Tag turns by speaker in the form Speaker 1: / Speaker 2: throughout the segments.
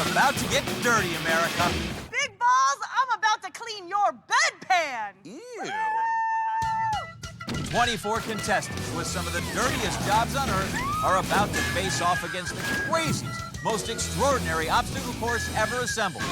Speaker 1: about to get dirty, America.
Speaker 2: Big balls, I'm about to clean your bedpan.
Speaker 1: Ew. 24 contestants with some of the dirtiest jobs on Earth are about to face off against the craziest, most extraordinary obstacle course ever assembled.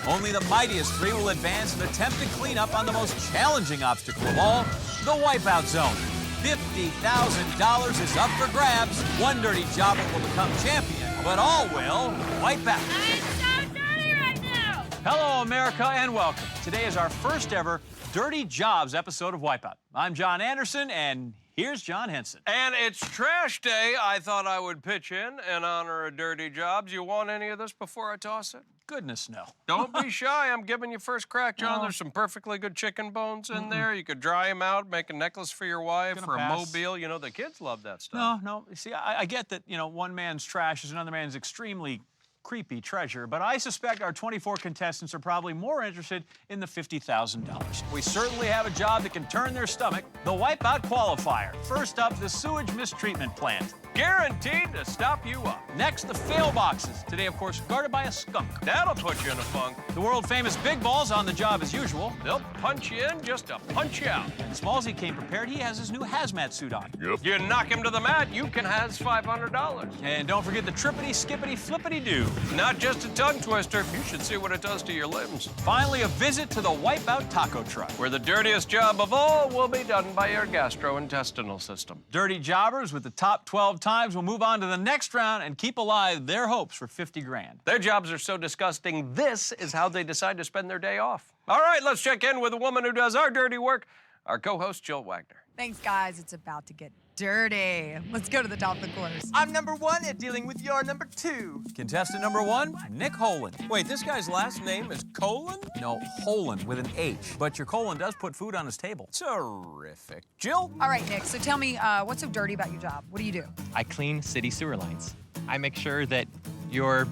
Speaker 1: Only the mightiest three will advance and attempt to clean up on the most challenging obstacle of all, the Wipeout Zone. $50,000 is up for grabs. One dirty jobber will become champion, but all will wipe out.
Speaker 3: I'm so dirty right now!
Speaker 1: Hello, America, and welcome. Today is our first ever Dirty Jobs episode of Wipeout. I'm John Anderson, and here's John Henson.
Speaker 4: And it's trash day. I thought I would pitch in honor of dirty jobs. You want any of this before I toss it?
Speaker 1: Goodness, no.
Speaker 4: Don't be shy. I'm giving you first crack, John.
Speaker 1: No.
Speaker 4: There's some perfectly good chicken bones in there. You could dry them out, make a necklace for your wife,
Speaker 1: Gonna
Speaker 4: for
Speaker 1: pass.
Speaker 4: a mobile. You know, the kids love that stuff.
Speaker 1: No. You see, I get that, one man's trash is another man's extremely creepy treasure, but I suspect our 24 contestants are probably more interested in the $50,000. We certainly have a job that can turn their stomach, the Wipeout Qualifier. First up, the sewage mistreatment plant.
Speaker 4: Guaranteed to stop you up.
Speaker 1: Next, the fail boxes. Today, of course, guarded by a skunk.
Speaker 4: That'll put you in a funk.
Speaker 1: The world-famous Big Balls on the job as usual.
Speaker 4: They'll punch you in just to punch you out.
Speaker 1: And Smallsy came prepared. He has his new hazmat suit on.
Speaker 4: Yep. You knock him to the mat, you can has $500.
Speaker 1: And don't forget the trippity, skippity, flippity-doo.
Speaker 4: Not just a tongue twister. You should see what it does to your limbs.
Speaker 1: Finally, a visit to the Wipeout taco truck.
Speaker 4: Where the dirtiest job of all will be done by your gastrointestinal system.
Speaker 1: Dirty jobbers with the top 12 times will move on to the next round and keep alive their hopes for 50 grand.
Speaker 4: Their jobs are so disgusting, this is how they decide to spend their day off. All right, let's check in with the woman who does our dirty work, our co-host, Jill Wagner.
Speaker 2: Thanks, guys. It's about to get dirty. Let's go to the top of the course.
Speaker 5: I'm number 1 at dealing with your number 2.
Speaker 1: Contestant number 1, Nick Holan.
Speaker 4: Wait, this guy's last name is Colon?
Speaker 1: No, Holan with an H. But your colon does put food on his table.
Speaker 4: Terrific. Jill?
Speaker 2: All right, Nick, so tell me, what's so dirty about your job? What do you do?
Speaker 6: I clean city sewer lines. I make sure that your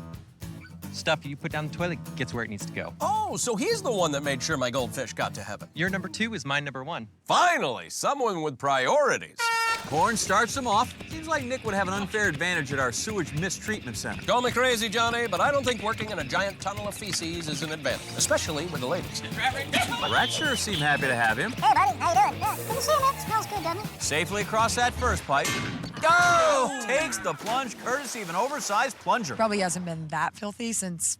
Speaker 6: stuff you put down the toilet gets where it needs to go.
Speaker 4: Oh, so he's the one that made sure my goldfish got to heaven.
Speaker 6: Your number 2 is my number 1.
Speaker 4: Finally, someone with priorities.
Speaker 1: Horn starts him off. Seems like Nick would have an unfair advantage at our sewage mistreatment center.
Speaker 4: Call me crazy, Johnny, but I don't think working in a giant tunnel of feces is an advantage, especially with the ladies.
Speaker 1: The rats sure seem happy to have him.
Speaker 7: Hey, buddy, how you doing? Yeah, good to see you, Nick. Smells good, doesn't it?
Speaker 1: Safely across that first pipe. Go! Takes the plunge courtesy of an oversized plunger.
Speaker 2: Probably hasn't been that filthy since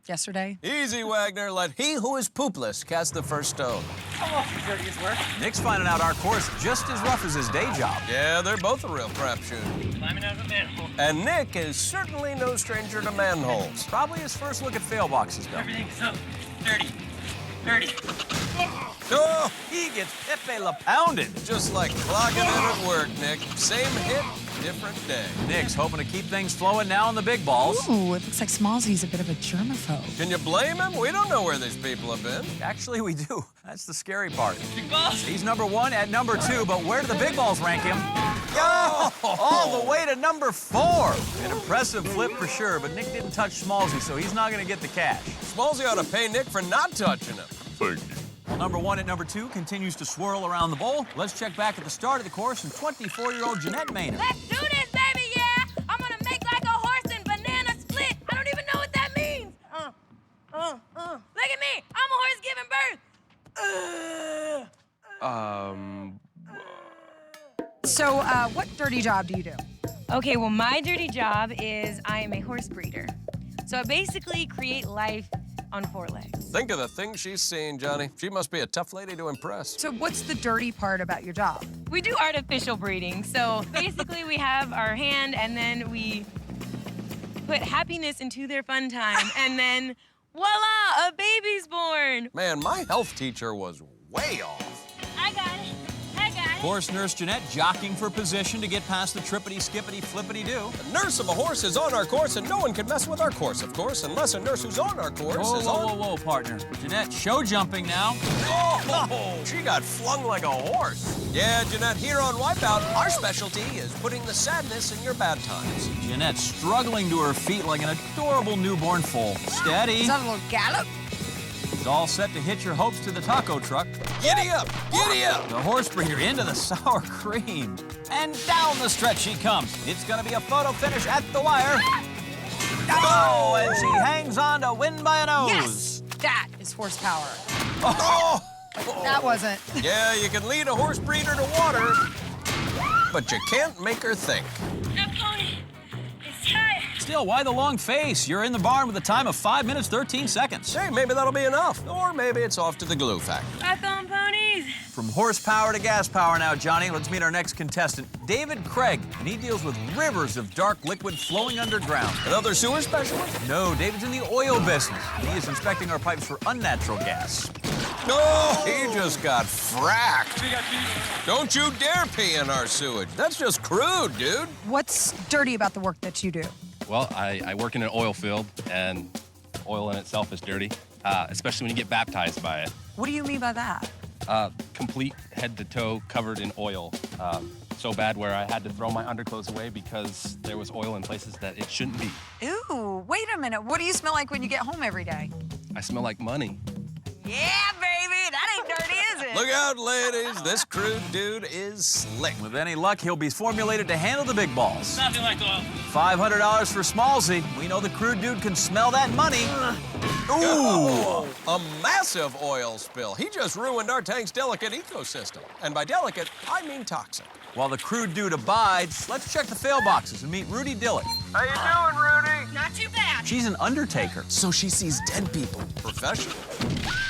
Speaker 2: yesterday.
Speaker 4: Easy, Wagner. Let he who is poopless cast the first stone.
Speaker 5: Dirtiest work.
Speaker 1: Nick's finding out our course just as rough as his day job.
Speaker 4: Yeah, they're both a real crapshoot.
Speaker 5: Climbing out of a manhole.
Speaker 4: And Nick is certainly no stranger to manholes.
Speaker 1: Probably his first look at fail boxes, though.
Speaker 5: Everything's so dirty. Dirty.
Speaker 1: Oh, he gets Pepe La Pounded.
Speaker 4: Just like clocking in at work, Nick. Same hit, different day.
Speaker 1: Nick's hoping to keep things flowing now on the big balls.
Speaker 2: Ooh, it looks like Smallsy's a bit of a germaphobe.
Speaker 4: Can you blame him? We don't know where these people have been.
Speaker 1: Actually, we do. That's the scary part.
Speaker 5: Big balls.
Speaker 1: He's number 1 at number 2, but where do the big balls rank him? Oh, all the way to number 4. An impressive flip for sure, but Nick didn't touch Smallsy, so he's not going to get the cash.
Speaker 4: Smallsy ought to pay Nick for not touching him.
Speaker 1: Well, number 1 at number 2 continues to swirl around the bowl. Let's check back at the start of the course and 24-year-old Jeanette Maynard.
Speaker 3: Let's do this, baby, yeah! I'm gonna make like a horse and banana split. I don't even know what that means. Look at me. I'm a horse giving birth.
Speaker 2: So, what dirty job do you do?
Speaker 3: Okay, well, my dirty job is I am a horse breeder. So I basically create life on 4 legs.
Speaker 4: Think of the things she's seen, Johnny. She must be a tough lady to impress.
Speaker 2: So, what's the dirty part about your job?
Speaker 3: We do artificial breeding. So basically we have our hand and then we put happiness into their fun time and then voila, a baby's born.
Speaker 4: Man, my health teacher was way off.
Speaker 3: I got it.
Speaker 1: Horse nurse Jeanette jockeying for position to get past the trippity, skippity, flippity-doo.
Speaker 4: The nurse of a horse is on our course, and no one can mess with our course, of course, unless a nurse who's on our course is on...
Speaker 1: Whoa, partner. Jeanette, show jumping now.
Speaker 4: Oh, she got flung like a horse. Yeah, Jeanette, here on Wipeout, our specialty is putting the sadness in your bad times.
Speaker 1: Jeanette struggling to her feet like an adorable newborn foal. Steady.
Speaker 2: Is that a little gallop?
Speaker 1: She's all set to hitch her hopes to the taco truck.
Speaker 4: Giddy up! Giddy up!
Speaker 1: The horse breeder into the sour cream. And down the stretch she comes. It's gonna be a photo finish at the wire. Oh, and she hangs on to win by a nose.
Speaker 2: Yes! That is horsepower.
Speaker 4: Oh!
Speaker 2: That wasn't.
Speaker 4: Yeah, you can lead a horse breeder to water, but you can't make her think.
Speaker 3: The pony is tired.
Speaker 1: Still, why the long face? You're in the barn with a time of 5 minutes, 13 seconds.
Speaker 4: Hey, maybe that'll be enough. Or maybe it's off to the glue factory.
Speaker 3: Back on ponies.
Speaker 1: From horsepower to gas power now, Johnny. Let's meet our next contestant, David Craig. And he deals with rivers of dark liquid flowing underground.
Speaker 4: Another sewer specialist?
Speaker 1: No, David's in the oil business. And he is inspecting our pipes for unnatural gas.
Speaker 4: No, he just got fracked. Don't you dare pee in our sewage. That's just crude, dude.
Speaker 2: What's dirty about the work that you do?
Speaker 8: Well, I work in an oil field, and oil in itself is dirty, especially when you get baptized by it.
Speaker 2: What do you mean by that?
Speaker 8: Complete head to toe covered in oil. So bad where I had to throw my underclothes away because there was oil in places that it shouldn't be.
Speaker 2: Ew, wait a minute. What do you smell like when you get home every day?
Speaker 8: I smell like money.
Speaker 2: Yeah, baby, that ain't dirty, is it?
Speaker 4: Look out, ladies. This crude dude is slick.
Speaker 1: With any luck, he'll be formulated to handle the big balls.
Speaker 5: Nothing like oil.
Speaker 1: $500 for Smallsy. We know the crude dude can smell that money. Ooh!
Speaker 4: A massive oil spill. He just ruined our tank's delicate ecosystem. And by delicate, I mean toxic.
Speaker 1: While the crude dude abides, let's check the fail boxes and meet Rudy Dillett.
Speaker 4: How you doing, Rudy?
Speaker 3: Not too bad.
Speaker 1: She's an Undertaker.
Speaker 4: So she sees dead people. Professional.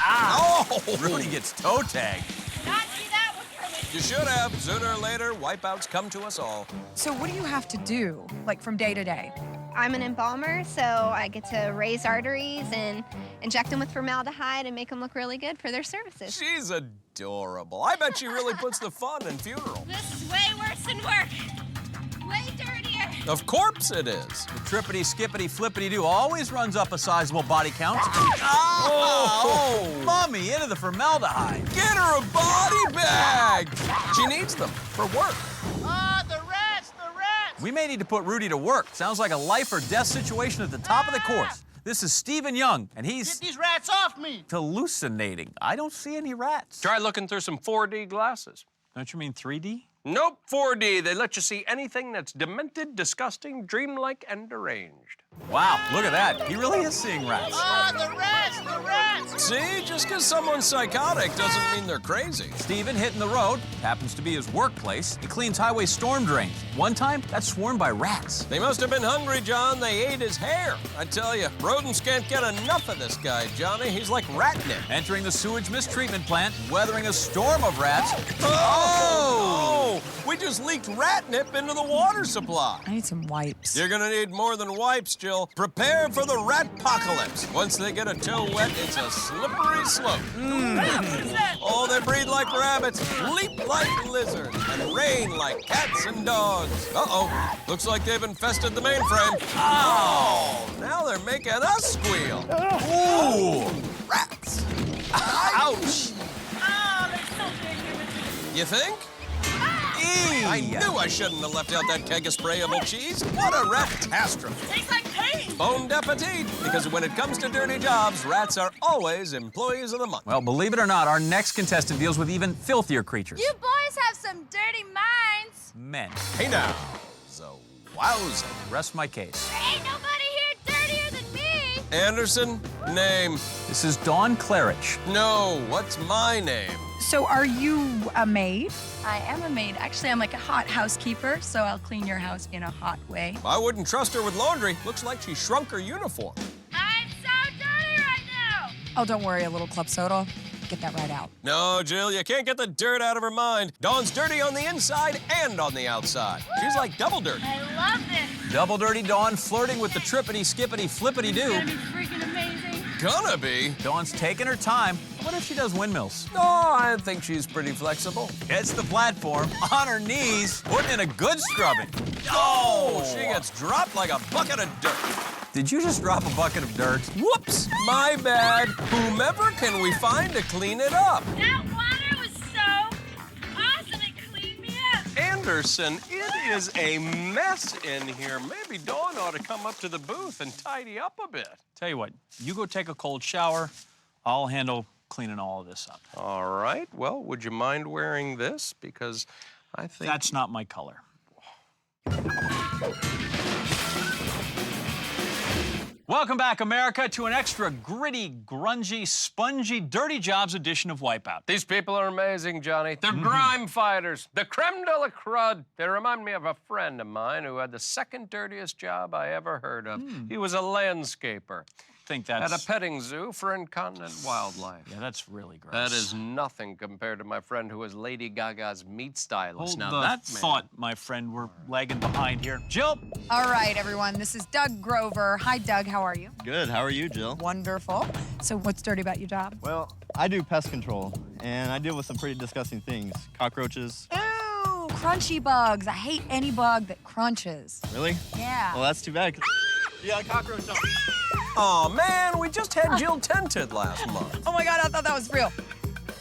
Speaker 1: Ah!
Speaker 4: Oh!
Speaker 1: Rudy gets toe tagged.
Speaker 3: Not see that one coming.
Speaker 4: You should have. Sooner or later, wipeouts come to us all.
Speaker 2: So what do you have to do, like from day to day?
Speaker 9: I'm an embalmer, so I get to raise arteries and inject them with formaldehyde and make them look really good for their services.
Speaker 4: She's adorable. I bet she really puts the fun in funeral.
Speaker 3: This is way worse than work. Way dirtier.
Speaker 4: Of course it is.
Speaker 1: The trippity, skippity, flippity do always runs up a sizable body count.
Speaker 4: Oh!
Speaker 1: Mummy, into the formaldehyde.
Speaker 4: Get her a body bag! She needs them for work.
Speaker 5: The rats, the rats!
Speaker 1: We may need to put Rudy to work. Sounds like a life or death situation at the top of the course. This is Stephen Young, and
Speaker 5: Get
Speaker 1: he's
Speaker 5: these rats off me!
Speaker 1: hallucinating. I don't see any rats.
Speaker 4: Try looking through some 4D glasses.
Speaker 1: Don't you mean 3D?
Speaker 4: Nope, 4D. They let you see anything that's demented, disgusting, dreamlike, and deranged.
Speaker 1: Wow, look at that. He really is seeing rats.
Speaker 5: The rats, the rats!
Speaker 4: See, just because someone's psychotic doesn't mean they're crazy.
Speaker 1: Stephen hitting the road. Happens to be his workplace. He cleans highway storm drains. One time, that's swarmed by rats.
Speaker 4: They must have been hungry, John. They ate his hair. I tell you, rodents can't get enough of this guy, Johnny. He's like ratnip.
Speaker 1: Entering the sewage mistreatment plant, weathering a storm of rats.
Speaker 4: Oh! We just leaked ratnip into the water supply.
Speaker 2: I need some wipes.
Speaker 4: You're gonna need more than wipes, Jill. Prepare for the rat-pocalypse. Once they get a toe wet, it's a slippery slope. Oh, they breathe like rabbits, leap like lizards, and rain like cats and dogs. Uh-oh, looks like they've infested the mainframe. Oh, now they're making us squeal. Ooh, rats. Ouch. You think? I knew I shouldn't have left out that keg of sprayable cheese. What a rat-tastrophe.
Speaker 3: Tastes like pain.
Speaker 4: Bon appetit, because when it comes to dirty jobs, rats are always employees of the month.
Speaker 1: Well, believe it or not, our next contestant deals with even filthier creatures.
Speaker 3: You boys have some dirty minds.
Speaker 1: Men.
Speaker 4: Hey now, wowza.
Speaker 1: Rest my case.
Speaker 3: There ain't nobody here dirtier than me.
Speaker 4: Anderson, name.
Speaker 1: This is Dawn Claridge.
Speaker 4: No, what's my name?
Speaker 2: So are you a maid?
Speaker 10: I am a maid. Actually, I'm like a hot housekeeper, so I'll clean your house in a hot way.
Speaker 4: I wouldn't trust her with laundry. Looks like she shrunk her uniform.
Speaker 3: I'm so dirty right now.
Speaker 2: Oh, don't worry, a little club soda. Get that right out.
Speaker 4: No, Jill, you can't get the dirt out of her mind. Dawn's dirty on the inside and on the outside. She's like double dirty.
Speaker 3: I love this.
Speaker 1: Double Dirty Dawn flirting with the trippity, skippity, flippity
Speaker 3: It's gonna
Speaker 1: do.
Speaker 3: be freaking amazing.
Speaker 4: Gonna be.
Speaker 1: Dawn's taking her time. What if she does windmills?
Speaker 4: Oh, I think she's pretty flexible.
Speaker 1: Gets the platform, on her knees, putting in a good scrubbing.
Speaker 4: Oh, she gets dropped like a bucket of dirt.
Speaker 1: Did you just drop a bucket of dirt?
Speaker 4: Whoops, my bad. Whomever can we find to clean it up?
Speaker 3: That water was so awesome. It cleaned me up.
Speaker 4: Anderson, it is a mess in here. Maybe Dawn ought to come up to the booth and tidy up a bit.
Speaker 1: Tell you what, you go take a cold shower. I'll handle cleaning all of this up.
Speaker 4: All right, well, would you mind wearing this? Because I think...
Speaker 1: That's not my color.
Speaker 11: Welcome back, America, to an extra gritty, grungy, spongy, dirty jobs edition of Wipeout.
Speaker 8: These people are amazing, Johnny. They're grime fighters. The creme de la crud. They remind me of a friend of mine who had the second dirtiest job I ever heard of. He was a landscaper.
Speaker 11: Think that's...
Speaker 8: At a petting zoo for incontinent wildlife.
Speaker 11: Yeah, that's really gross.
Speaker 8: That is nothing compared to my friend who was Lady Gaga's meat stylist.
Speaker 11: Hold
Speaker 8: Now
Speaker 11: the
Speaker 8: that
Speaker 11: thought, my friend. We're lagging behind here. Jill?
Speaker 2: All right, everyone. This is Doug Grover. Hi, Doug. How are you?
Speaker 12: Good. How are you, Jill?
Speaker 2: Wonderful. So what's dirty about your job?
Speaker 12: Well, I do pest control, and I deal with some pretty disgusting things. Cockroaches.
Speaker 2: Ooh, crunchy bugs. I hate any bug that crunches.
Speaker 12: Really?
Speaker 2: Yeah.
Speaker 12: Well, that's too bad. You got a cockroach on.
Speaker 4: Aw, man, we just had Jill tented last month.
Speaker 2: Oh my God, I thought that was real.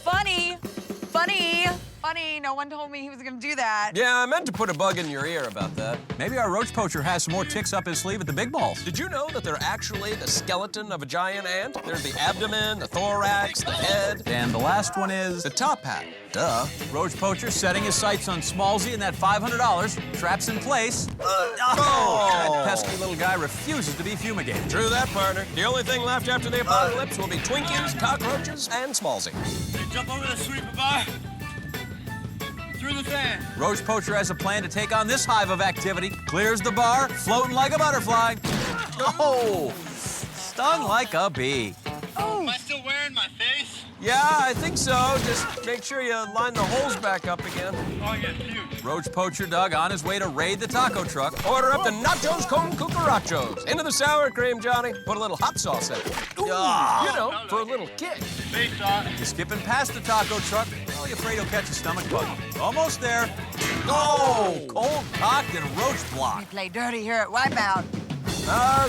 Speaker 2: Funny, funny, funny. No one told me he was gonna do that.
Speaker 4: Yeah, I meant to put a bug in your ear about that.
Speaker 1: Maybe our roach poacher has some more ticks up his sleeve at the big balls.
Speaker 4: Did you know that they're actually the skeleton of a giant ant? There's the abdomen, the thorax, the head.
Speaker 1: And the last one is
Speaker 4: The top hat. Duh.
Speaker 1: roach poacher setting his sights on Smallsy and that $500. Traps in place. That pesky little guy refuses to be fumigated.
Speaker 4: True that, partner. The only thing left after the apocalypse will be Twinkies, cockroaches, and Smallsy.
Speaker 5: Jump over the sweeper bar. Through the fan.
Speaker 1: Roach poacher has a plan to take on this hive of activity. Clears the bar, floating like a butterfly. Oh, stung like a bee.
Speaker 5: Am I still wearing my face?
Speaker 4: Yeah, I think so. Just make sure you line the holes back up again.
Speaker 5: Oh, yeah, huge.
Speaker 1: Roach poacher Doug on his way to raid the taco truck.
Speaker 4: Order up the nachos con cucarachos. Into the sour cream, Johnny. Put a little hot sauce in it. You know, for a little kick.
Speaker 5: Face on.
Speaker 1: He's skipping past the taco truck. Probably afraid he'll catch a stomach bug. Almost there. Oh, cold cocked and roach block.
Speaker 2: We play dirty here at Wipeout.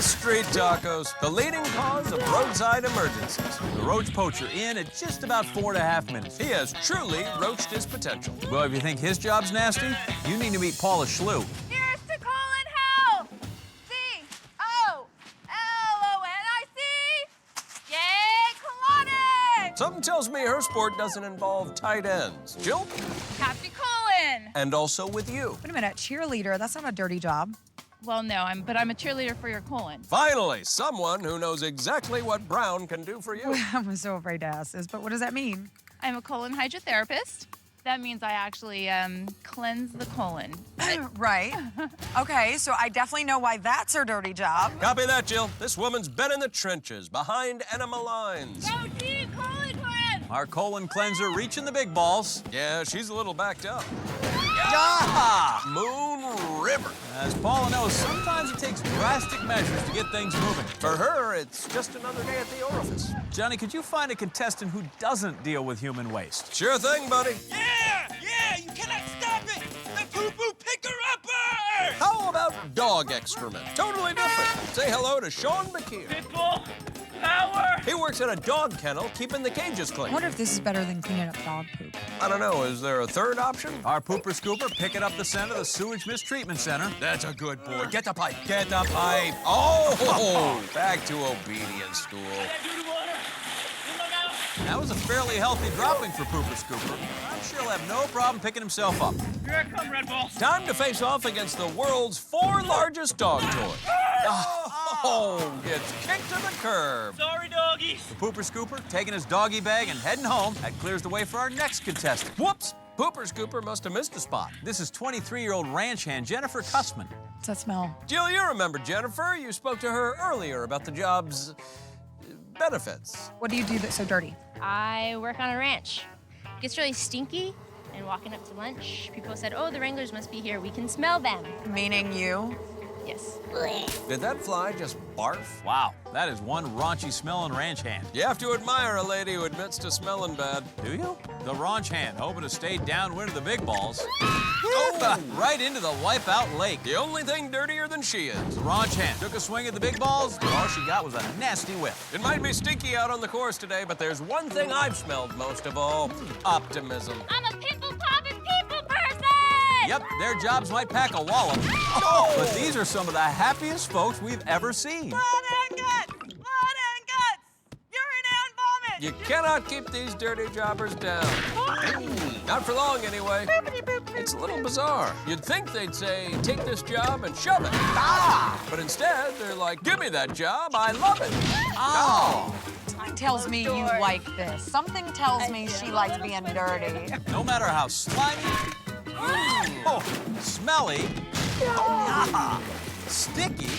Speaker 4: Street tacos, the leading cause of roadside emergencies.
Speaker 1: The roach poacher in at just about 4.5 minutes.
Speaker 4: He has truly roached his potential.
Speaker 1: Well, if you think his job's nasty, you need to meet Paula Schlew.
Speaker 9: Here's to Colin Hell! C-O-L-O-N-I-C! Yay, Colonic!
Speaker 4: Something tells me her sport doesn't involve tight ends. Jill?
Speaker 3: Happy Colin!
Speaker 4: And also with you.
Speaker 2: Wait a minute, cheerleader. That's not a dirty job.
Speaker 3: Well, no, but I'm a cheerleader for your colon.
Speaker 4: Finally, someone who knows exactly what Brown can do for you.
Speaker 2: I'm so afraid to ask this, but what does that mean?
Speaker 3: I'm a colon hydrotherapist. That means I actually cleanse the colon.
Speaker 2: Right. Okay, so I definitely know why that's her dirty job.
Speaker 4: Copy that, Jill. This woman's been in the trenches, behind enema lines.
Speaker 3: Go team, colon cleanse!
Speaker 1: Our colon cleanser reaching the big balls.
Speaker 4: Yeah, she's a little backed up.
Speaker 1: Ah!
Speaker 4: Moon River.
Speaker 1: As Paula knows, sometimes it takes drastic measures to get things moving.
Speaker 4: For her, it's just another day at the orifice.
Speaker 1: Johnny, could you find a contestant who doesn't deal with human waste?
Speaker 4: Sure thing, buddy.
Speaker 5: Yeah, you cannot stop it. The poo-poo picker-upper.
Speaker 4: How about dog excrement? Totally different. Say hello to Sean McKeer.
Speaker 5: Pitbull power.
Speaker 4: He works at a dog kennel, keeping the cages
Speaker 2: I
Speaker 4: clean.
Speaker 2: wonder if this is better than cleaning up dog poop.
Speaker 4: I don't know, is there a third option?
Speaker 1: Our pooper scooper picking up the scent of the sewage mistreatment center.
Speaker 4: That's a good boy. Get the pipe. Get the pipe. Oh, back to obedience school.
Speaker 1: That was a fairly healthy dropping for Pooper Scooper. I'm sure he'll have no problem picking himself up.
Speaker 5: Here I come, Red Bull.
Speaker 4: Time to face off against the world's 4 largest dog toys. Oh, it's kicked to the curb.
Speaker 5: Sorry, doggies.
Speaker 1: The Pooper Scooper taking his doggy bag and heading home. That clears the way for our next contestant.
Speaker 4: Whoops. Pooper Scooper must have missed a spot.
Speaker 1: This is 23-year-old ranch hand Jennifer Cussman.
Speaker 2: What's that smell?
Speaker 4: Jill, you remember Jennifer. You spoke to her earlier about the job's benefits.
Speaker 2: What do you do that's so dirty?
Speaker 13: I work on a ranch. It gets really stinky, and walking up to lunch, people said, oh, the Wranglers must be here. We can smell them.
Speaker 2: Meaning you?
Speaker 13: Yes.
Speaker 4: Did that fly just barf?
Speaker 1: Wow, that is one raunchy smelling ranch hand.
Speaker 4: You have to admire a lady who admits to smelling bad.
Speaker 1: Do you? The ranch hand, hoping to stay downwind of the big balls. Right into the Wipeout Lake.
Speaker 4: The only thing dirtier than she is.
Speaker 1: The ranch hand took a swing at the big balls, but all she got was a nasty whiff.
Speaker 4: It might be stinky out on the course today, but there's one thing I've smelled most of all. Optimism.
Speaker 13: I'm a pimple-popping people person!
Speaker 1: Yep, their jobs might pack a wallop. But these are some of the happiest folks we've ever seen.
Speaker 2: Blood and guts! Blood and guts! Urine and
Speaker 8: You cannot keep these dirty jobbers down. Not for long, anyway. It's a little bizarre. You'd think they'd say, take this job and shove it. But instead, they're like, give me that job, I love it.
Speaker 2: Something tells me you like this. Something tells me she likes being dirty.
Speaker 1: No matter how slimy, smelly, sticky,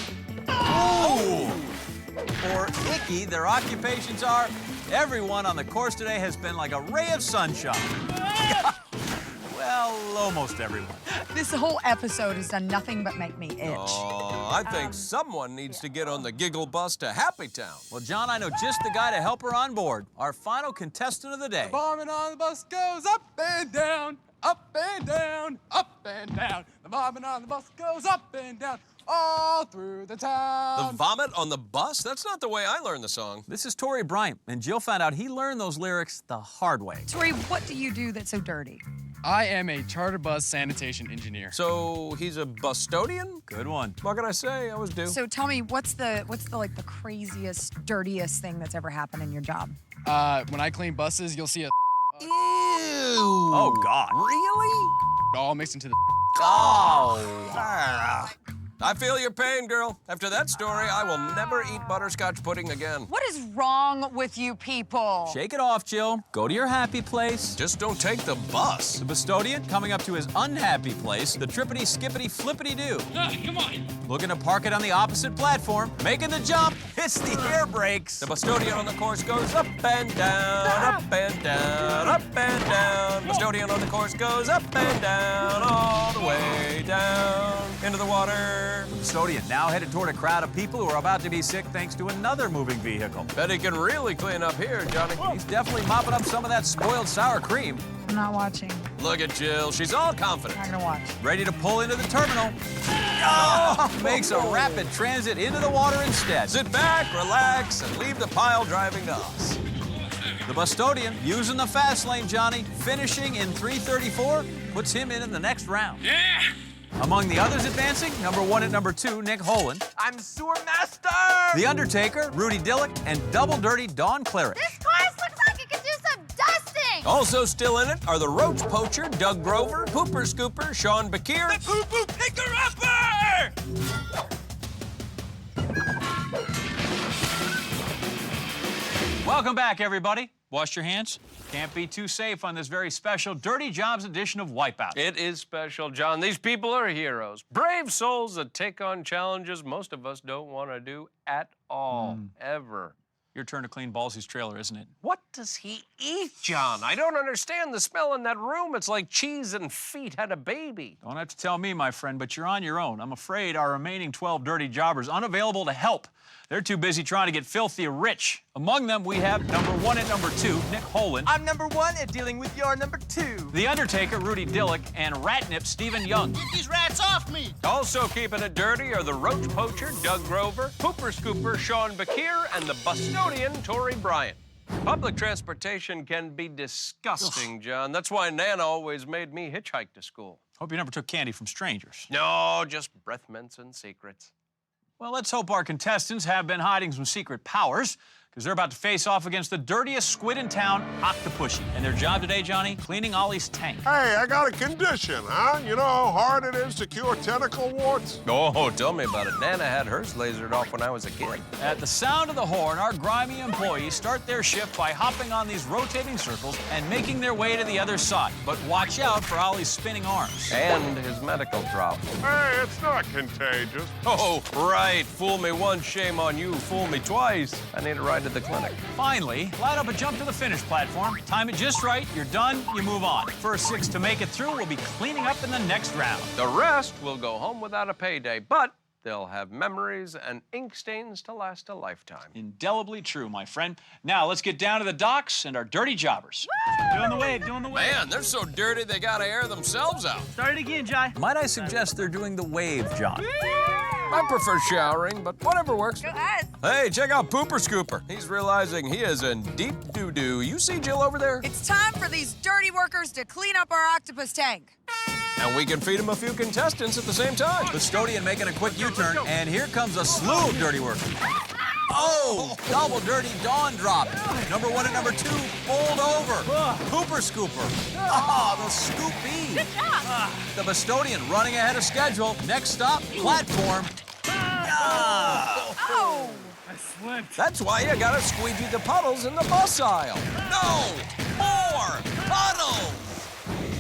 Speaker 1: or icky their occupations are, everyone on the course today has been like a ray of sunshine. Well, almost everyone.
Speaker 2: This whole episode has done nothing but make me itch.
Speaker 8: Oh, I think someone needs to get on the giggle bus to Happy Town.
Speaker 1: Well, John, I know just the guy to help her on board. Our final contestant of the day.
Speaker 5: Bombing on the bus goes up and down, up and down, up and down. The bombing on the bus goes up and down, all through the town.
Speaker 8: The vomit on the bus? That's not the way I learned the song.
Speaker 1: This is Tori Bryant, and Jill found out he learned those lyrics the hard way.
Speaker 2: Tori, what do you do that's so dirty?
Speaker 5: I am a charter bus sanitation engineer.
Speaker 8: So he's a bustodian?
Speaker 1: Good one.
Speaker 8: What can I say? I was due.
Speaker 2: So tell me, what's the like the craziest, dirtiest thing that's ever happened in your job?
Speaker 5: When I clean buses, you'll see a
Speaker 1: Ew! Oh, God.
Speaker 8: Really?
Speaker 5: all mixed into the
Speaker 8: I feel your pain, girl. After that story, I will never eat butterscotch pudding again.
Speaker 2: What is wrong with you people?
Speaker 1: Shake it off, Jill. Go to your happy place.
Speaker 8: Just don't take the bus.
Speaker 1: The Bustodian coming up to his unhappy place, the trippity-skippity-flippity-doo.
Speaker 5: Come on.
Speaker 1: Looking to park it on the opposite platform, making the jump, hits the air brakes.
Speaker 8: The Bustodian on the course goes up and down, up and down, up and down. Bustodian on the course goes up and down, all the way down into the water.
Speaker 1: The Bustodian now headed toward a crowd of people who are about to be sick thanks to another moving vehicle.
Speaker 8: Bet he can really clean up here, Johnny.
Speaker 1: He's definitely mopping up some of that spoiled sour cream.
Speaker 2: I'm not watching.
Speaker 8: Look at Jill. She's all confident.
Speaker 2: I'm not gonna watch.
Speaker 1: Ready to pull into the terminal. Oh, makes a rapid transit into the water instead.
Speaker 8: Sit back, relax, and leave the pile driving to us.
Speaker 1: The Bustodian, using the fast lane, Johnny, finishing in 3:34, puts him in the next round.
Speaker 5: Yeah.
Speaker 1: Among the others advancing, number 1 and number 2, Nick Holan.
Speaker 5: I'm sewer master.
Speaker 1: The Undertaker, Rudy Dillick, and Double Dirty Dawn Claret.
Speaker 7: This course looks like it could use some dusting.
Speaker 8: Also still in it are the Roach Poacher, Doug Grover, Pooper Scooper, Sean Bakir,
Speaker 5: The poo-poo picker-upper.
Speaker 11: Welcome back, everybody. Wash your hands. Can't be too safe on this very special Dirty Jobs edition of Wipeout.
Speaker 8: It is special, John. These people are heroes. Brave souls that take on challenges most of us don't want to do at all, ever.
Speaker 11: Your turn to clean Ballsy's trailer, isn't it?
Speaker 8: What does he eat, John? I don't understand the smell in that room. It's like cheese and feet had a baby.
Speaker 11: Don't have to tell me, my friend, but you're on your own. I'm afraid our remaining 12 dirty jobbers unavailable to help. They're too busy trying to get filthy rich. Among them, we have number 1 and number 2, Nick Holan.
Speaker 5: I'm number 1 at dealing with your number 2.
Speaker 11: The Undertaker, Rudy Dillick, and Ratnip, Stephen Young.
Speaker 5: Get these rats off me.
Speaker 8: Also keeping it dirty are the Roach Poacher, Doug Grover, Pooper Scooper, Sean Bakir, and the Bustodian, Tori Bryant. Public transportation can be disgusting, John. That's why Nana always made me hitchhike to school.
Speaker 11: Hope you never took candy from strangers.
Speaker 8: No, just breath mints and secrets.
Speaker 11: Well, let's hope our contestants have been hiding some secret powers, because they're about to face off against the dirtiest squid in town, Octopus. And their job today, Johnny, cleaning Ollie's tank.
Speaker 14: Hey, I got a condition, huh? You know how hard it is to cure tentacle warts?
Speaker 8: Oh, tell me about it. Nana had hers lasered off when I was a kid.
Speaker 11: At the sound of the horn, our grimy employees start their shift by hopping on these rotating circles and making their way to the other side. But watch out for Ollie's spinning arms.
Speaker 8: And his medical drop.
Speaker 14: Hey, it's not contagious.
Speaker 8: Oh, right. Fool me once, shame on you. Fool me twice. I need a ride to the clinic.
Speaker 11: Finally, light up a jump to the finish platform. Time it just right, you're done, you move on. First 6 to make it through will be cleaning up in the next round.
Speaker 8: The rest will go home without a payday, but they'll have memories and ink stains to last a lifetime.
Speaker 11: Indelibly true, my friend. Now, let's get down to the docks and our dirty jobbers.
Speaker 5: Doing the wave, doing the wave.
Speaker 8: Man, they're so dirty they gotta air themselves out.
Speaker 5: Start it again, Jai.
Speaker 1: Might I suggest they're doing the wave, John?
Speaker 8: I prefer showering, but whatever works.
Speaker 2: Go us.
Speaker 8: Hey, check out Pooper Scooper. He's realizing he is in deep doo-doo. You see Jill over there?
Speaker 2: It's time for these dirty workers to clean up our octopus tank.
Speaker 8: And we can feed him a few contestants at the same time.
Speaker 1: Custodian making a quick U-turn, and here comes a slew of dirty workers. Oh, double dirty Dawn drop. Number 1 and number 2 bowled over. Pooper scooper. Ah, the scoopy.
Speaker 13: Good job.
Speaker 1: The Bostonian running ahead of schedule. Next stop, platform.
Speaker 2: Oh!
Speaker 5: I slipped.
Speaker 8: That's why you gotta squeegee the puddles in the bus aisle.
Speaker 1: No! More puddles!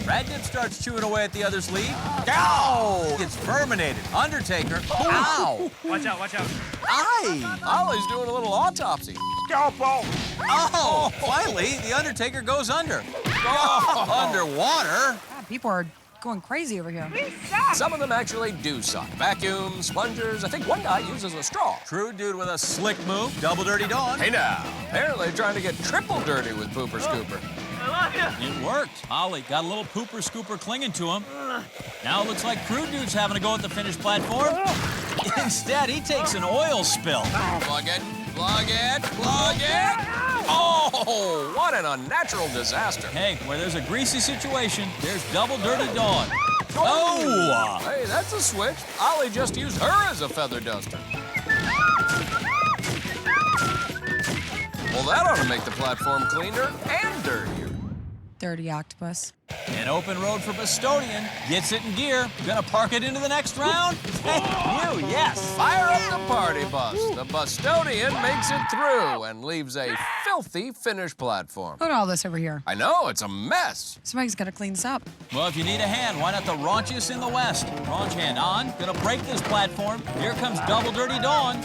Speaker 1: Radnip starts chewing away at the other's lead. Ow! Gets verminated. Undertaker. Ow!
Speaker 5: Watch out, watch out.
Speaker 1: Aye!
Speaker 8: Ollie's doing a little autopsy.
Speaker 14: Scalpel!
Speaker 1: Oh! Finally, the Undertaker goes under. Oh, underwater?
Speaker 2: God, people are going crazy over here.
Speaker 8: Some of them actually do suck. Vacuums, plungers. I think one guy uses a straw.
Speaker 1: True dude with a slick move. Double dirty Dawn.
Speaker 8: Hey now. Apparently trying to get triple dirty with Pooper Scooper.
Speaker 11: It worked. Ollie got a little pooper scooper clinging to him. Now it looks like Crude Dude's having to go at the finished platform. Instead, he takes an oil spill.
Speaker 8: Plug it, plug it, plug it. Oh, what an unnatural disaster.
Speaker 11: Hey, where there's a greasy situation, there's double dirty Dawn. Oh!
Speaker 8: Hey, that's a switch. Ollie just used her as a feather duster. Well, that ought to make the platform cleaner and dirtier.
Speaker 2: Dirty Octopus.
Speaker 11: An open road for Bostonian. Gets it in gear. Gonna park it into the next round. Thank you, yes.
Speaker 8: Fire up the party bus. The Bostonian makes it through and leaves a filthy finish platform.
Speaker 2: Look at all this over here.
Speaker 8: I know, it's a mess.
Speaker 2: Somebody's got to clean this up.
Speaker 11: Well, if you need a hand, why not the raunchiest in the West? Raunch hand on. Gonna break this platform. Here comes double dirty Dawn.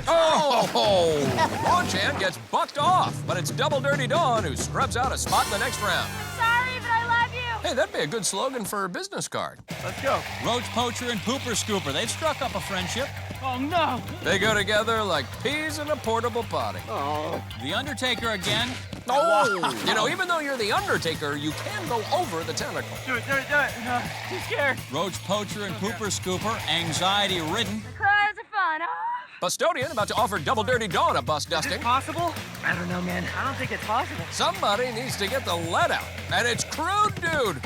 Speaker 8: Oh! Launch hand gets bucked off, but it's Double Dirty Dawn who scrubs out a spot in the next round.
Speaker 13: Sorry, but I love you.
Speaker 8: Hey, that'd be a good slogan for a business card.
Speaker 5: Let's go.
Speaker 11: Roach Poacher and Pooper Scooper. They've struck up a friendship.
Speaker 5: Oh, no.
Speaker 8: They go together like peas in a portable potty.
Speaker 11: The Undertaker again.
Speaker 8: Oh! You know, even though you're the Undertaker, you can go over the tentacle.
Speaker 5: Do it, do it, do it. No, too scared.
Speaker 11: Roach Poacher and Pooper Scooper, anxiety ridden.
Speaker 13: Clothes are fun.
Speaker 8: Bostonian about to offer Double Dirty Dawn a bus dusting.
Speaker 5: Possible? I don't know, man. I don't think it's possible.
Speaker 8: Somebody needs to get the lead out, and it's Crude Dude.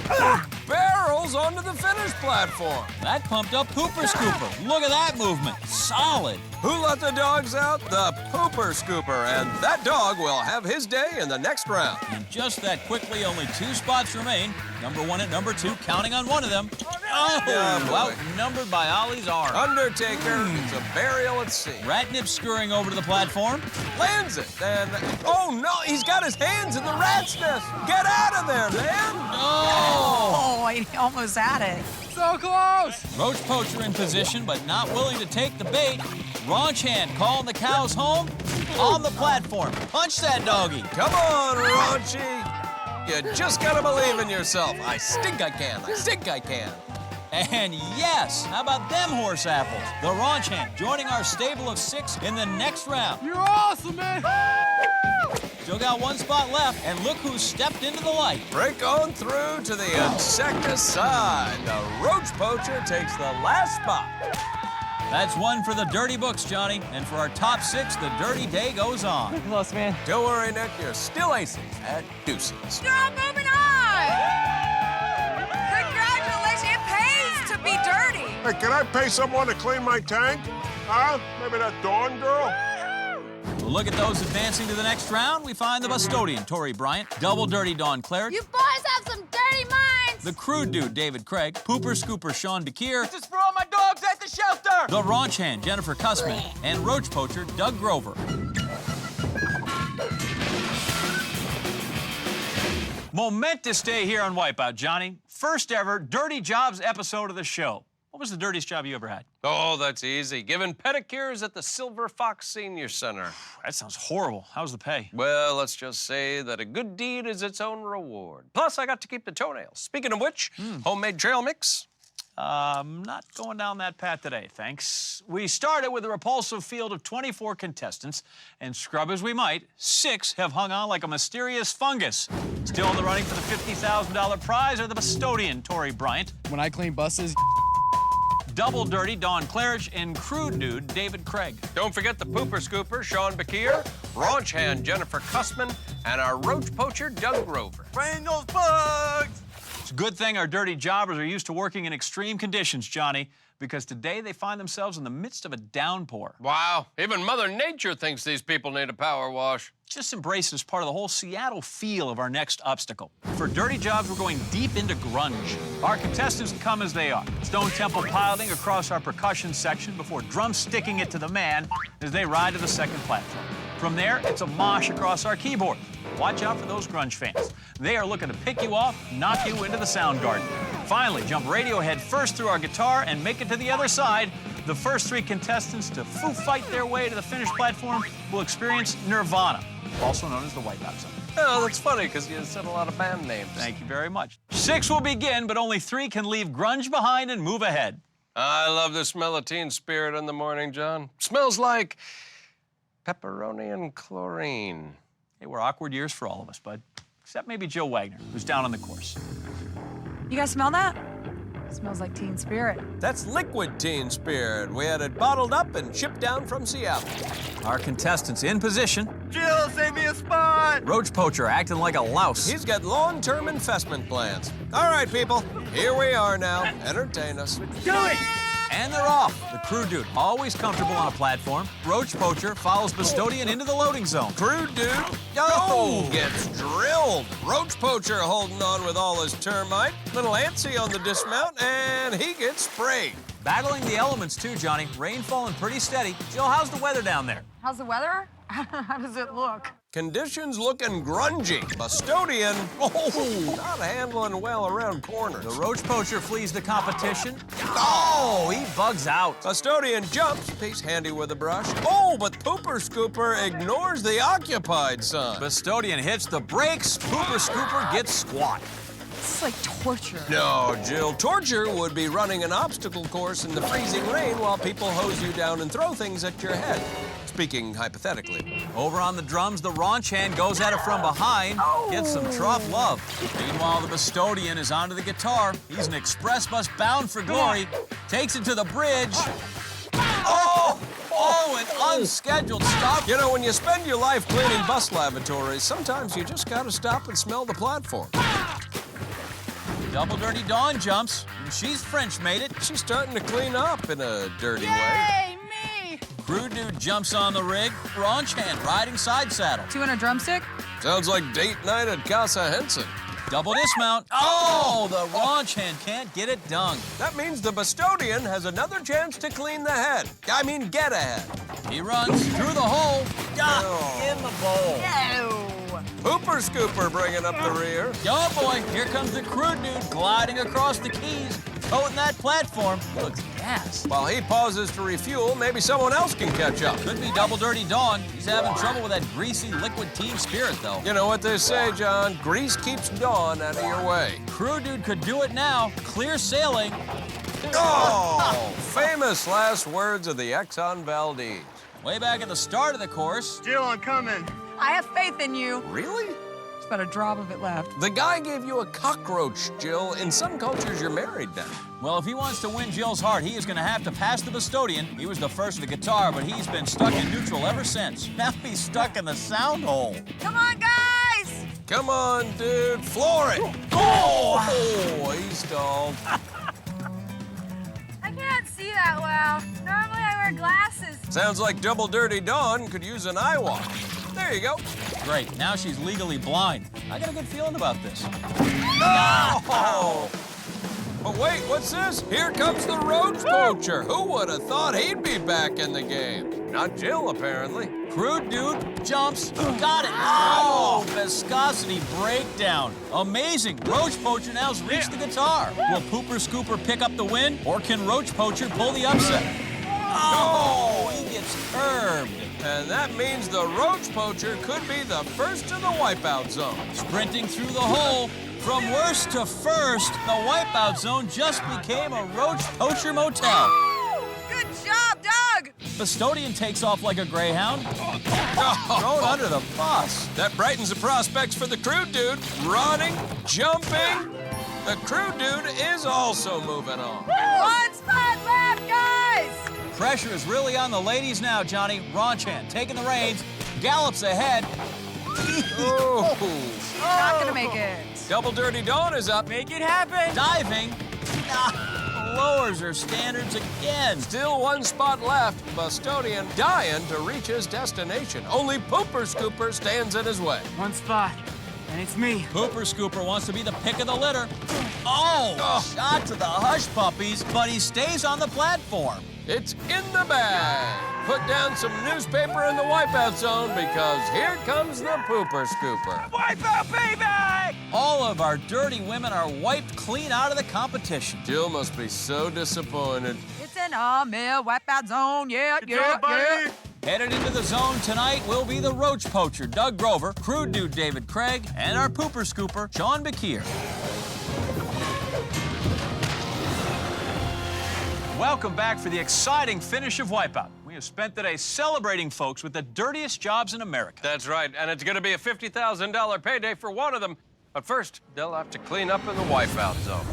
Speaker 8: Barrels onto the finish platform.
Speaker 11: That pumped up Pooper Scooper. Look at that movement. Solid.
Speaker 8: Who let the dogs out? The Pooper Scooper, and that dog will have his day in the next round.
Speaker 11: And just that quickly, only 2 spots remain. Number 1 and number 2, counting on one of them. Oh, outnumbered by Ollie's arm.
Speaker 8: Undertaker, it's a burial at sea.
Speaker 11: Ratnip scurrying over to the platform.
Speaker 8: Lands it, and oh no, he's got his hands in the rat's nest. Get out of there, man!
Speaker 2: Oh, he almost had it.
Speaker 5: So close.
Speaker 11: Roach Poacher in position, but not willing to take the bait. Raunch hand calling the cows home. On the platform. Punch that doggy.
Speaker 8: Come on, Raunchy. You just gotta believe in yourself. I think I can. I think I can.
Speaker 11: And yes, how about them horse apples? The Raunch hand joining our stable of 6 in the next round.
Speaker 5: You're awesome, man.
Speaker 11: Still got 1 spot left, and look who stepped into the light.
Speaker 8: Break on through to the insecticide. The Roach Poacher takes the last spot.
Speaker 11: That's 1 for the dirty books, Johnny. And for our top 6, the dirty day goes on.
Speaker 5: Close, man.
Speaker 8: Don't worry, Nick. You're still aces at deuces.
Speaker 2: You're all moving on. Congratulations. It pays to be dirty.
Speaker 14: Hey, can I pay someone to clean my tank? Huh? Maybe that Dawn girl?
Speaker 11: We'll look at those advancing to the next round. We find the Bostonian, Tori Bryant, Double Dirty Dawn Cleric,
Speaker 7: You boys have some dirty minds.
Speaker 11: the Crude Dude, David Craig, Pooper Scooper, Sean DeKeer,
Speaker 5: Just for all my dogs at the shelter.
Speaker 11: the Raunch hand, Jennifer Cussman, and Roach Poacher, Doug Grover. Momentous day here on Wipeout, Johnny. First ever Dirty Jobs episode of the show. What was the dirtiest job you ever had?
Speaker 8: Oh, that's easy. Giving pedicures at the Silver Fox Senior Center.
Speaker 11: That sounds horrible. How's the pay?
Speaker 8: Well, let's just say that a good deed is its own reward. Plus, I got to keep the toenails. Speaking of which, homemade trail mix.
Speaker 11: Not going down that path today, thanks. We started with a repulsive field of 24 contestants, and scrub as we might, 6 have hung on like a mysterious fungus. Still in the running for the $50,000 prize are the Bostonian, Tori Bryant,
Speaker 5: When I clean buses,
Speaker 11: Double Dirty, Dawn Claridge, and Crude Dude, David Craig.
Speaker 8: Don't forget the Pooper Scooper, Sean Bakir, Raunch Hand, Jennifer Cussman, and our Roach Poacher, Doug Grover.
Speaker 5: bring those bugs.
Speaker 11: It's a good thing our dirty jobbers are used to working in extreme conditions, Johnny, because today they find themselves in the midst of a downpour.
Speaker 8: Wow, even Mother Nature thinks these people need a power wash.
Speaker 11: Just embrace it as part of the whole Seattle feel of our next obstacle. For dirty jobs, we're going deep into grunge. Our contestants come as they are. Stone Temple piloting across our percussion section before drum sticking it to the man as they ride to the second platform. From there, it's a mosh across our keyboard. Watch out for those grunge fans. They are looking to pick you off, knock you into the sound garden. Finally, jump radio head first through our guitar and make it to the other side. The first 3 contestants to Foo Fight their way to the finished platform will experience Nirvana, also known as the Wipeout Zone.
Speaker 8: Oh, that's funny, because you said a lot of band names.
Speaker 11: Thank you very much. 6 will begin, but only 3 can leave grunge behind and move ahead.
Speaker 8: I love the smell of teen spirit in the morning, John. Smells like pepperoni and chlorine.
Speaker 11: They were awkward years for all of us, bud. Except maybe Joe Wagner, who's down on the course.
Speaker 2: You guys smell that? It smells like teen spirit.
Speaker 4: That's liquid teen spirit. We had it bottled up and shipped down from Seattle.
Speaker 1: Our contestants in position.
Speaker 12: Jill, save me a spot!
Speaker 1: Roach Poacher acting like a louse.
Speaker 4: He's got long-term investment plans. All right, people, here we are now. Entertain us.
Speaker 12: Do it!
Speaker 1: And they're off. The crew dude, always comfortable on a platform. Roach Poacher follows Bustodian into the loading zone.
Speaker 4: Crew dude, gets drilled. Roach Poacher holding on with all his termite. Little antsy on the dismount, and he gets sprayed.
Speaker 1: Battling the elements, too, Johnny. Rain falling pretty steady. Jill, how's the weather down there?
Speaker 2: How's the weather? How does it look?
Speaker 4: Conditions looking grungy. Bustodian, not handling well around corners.
Speaker 1: The Roach Poacher flees the competition. Oh, he bugs out.
Speaker 4: Bustodian jumps, he's handy with a brush. Oh, but Pooper Scooper ignores the occupied sign.
Speaker 1: Bustodian hits the brakes. Pooper Scooper gets squat.
Speaker 2: This is like torture.
Speaker 4: No, Jill, torture would be running an obstacle course in the freezing rain while people hose you down and throw things at your head. Speaking hypothetically.
Speaker 1: Over on the drums, the Raunch Hand goes at it from behind. Gets some trough love. Meanwhile, the Bustodian is onto the guitar. He's an express bus bound for glory. Takes it to the bridge. Oh, an unscheduled stop.
Speaker 4: You know, when you spend your life cleaning bus lavatories, sometimes you just gotta stop and smell the platform.
Speaker 1: Double Dirty Dawn jumps, and she's French made it.
Speaker 4: She's starting to clean up in a dirty way.
Speaker 2: Hey, me!
Speaker 1: Crew dude jumps on the rig. Raunch Hand riding side saddle.
Speaker 2: 2 and a drumstick?
Speaker 4: Sounds like date night at Casa Henson.
Speaker 1: Double dismount. Oh, the Raunch Hand can't get it done.
Speaker 4: That means the Bustodian has another chance to clean the head. Get ahead.
Speaker 1: He runs through the hole. In the bowl.
Speaker 2: No!
Speaker 4: Pooper Scooper bringing up the rear.
Speaker 1: Oh boy, here comes the crew dude gliding across the keys, toting that platform. He looks gassed.
Speaker 4: While he pauses to refuel, maybe someone else can catch up.
Speaker 1: Could be Double Dirty Dawn. He's having trouble with that greasy liquid teen spirit, though.
Speaker 4: You know what they say, John? Grease keeps Dawn out of your way.
Speaker 1: Crew dude could do it now. Clear sailing.
Speaker 4: Oh, famous last words of the Exxon Valdez.
Speaker 1: Way back at the start of the course.
Speaker 12: Jill, I'm coming.
Speaker 2: I have faith in you.
Speaker 4: Really?
Speaker 2: There's about a drop of it left.
Speaker 4: The guy gave you a cockroach, Jill. In some cultures, you're married now.
Speaker 1: Well, if he wants to win Jill's heart, he is going to have to pass the Bustodian. He was the first with the guitar, but he's been stuck in neutral ever since. Now he's stuck in the sound hole.
Speaker 2: Come on, guys!
Speaker 4: Come on, dude. Floor it. Oh, he stalled.
Speaker 7: I can't see that well. Normally I wear glasses.
Speaker 4: Sounds like Double Dirty Dawn could use an eye wash. There you go.
Speaker 1: Great. Now she's legally blind. I got a good feeling about this.
Speaker 4: Oh! But wait, what's this? Here comes the Roach Poacher. Who would have thought he'd be back in the game? Not Jill, apparently.
Speaker 1: Crew dude jumps. Got it. Oh, viscosity breakdown. Amazing. Roach Poacher now's reached the guitar. Will Pooper Scooper pick up the win, or can Roach Poacher pull the upset? Oh, he gets curved.
Speaker 4: And that means the Roach Poacher could be the first to the Wipeout Zone.
Speaker 1: Sprinting through the hole. From worst to first, the Wipeout Zone just became a Roach Poacher motel.
Speaker 2: Good job, Doug!
Speaker 1: Bustodian takes off like a greyhound. Thrown under the bus.
Speaker 4: That brightens the prospects for the crew dude. Running, jumping. The crew dude is also moving on.
Speaker 2: One spot left, guys!
Speaker 1: Pressure is really on the ladies now, Johnny. Raunch Hand taking the reins, gallops ahead.
Speaker 4: Oh.
Speaker 2: Not gonna make it.
Speaker 4: Double Dirty Dawn is up.
Speaker 1: Make it happen. Diving. Lowers her standards again.
Speaker 4: Still one spot left. Bustodian dying to reach his destination. Only Pooper Scooper stands in his way.
Speaker 1: One spot, and it's me. Pooper Scooper wants to be the pick of the litter. Oh, shot to the hush puppies, but he stays on the platform.
Speaker 4: It's in the bag. Put down some newspaper in the wipeout zone because here comes the Pooper Scooper.
Speaker 1: Wipeout, baby! All of our dirty women are wiped clean out of the competition.
Speaker 4: Jill must be so disappointed.
Speaker 2: It's an all-male wipeout zone. Yeah.
Speaker 1: Headed into the zone tonight will be the roach poacher, Doug Grover, crew dude David Craig, and our Pooper Scooper, Sean Bakir.
Speaker 11: Welcome back for the exciting finish of Wipeout. We have spent the day celebrating folks with the dirtiest jobs in America.
Speaker 8: That's right, and it's going to be a $50,000 payday for one of them. But first, they'll have to clean up in the Wipeout zone.